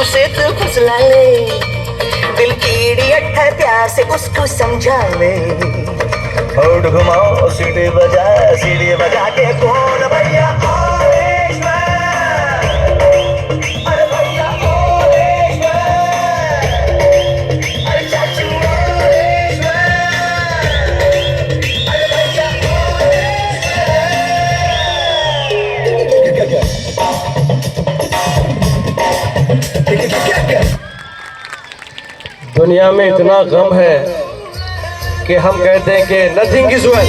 उसे तू फुसला ले, दिल की अट्ठा प्यार से उसको समझा ले। होठ घुमाओ सीढ़ी बजा के कौन भैया ओरेश में, अरे भैया ओरेश में, अरे चाचू ओरेश में, अरे भैया ओरेश में। दुनिया में इतना गम है कि हम कहते हैं कि नथिंग इज वेल।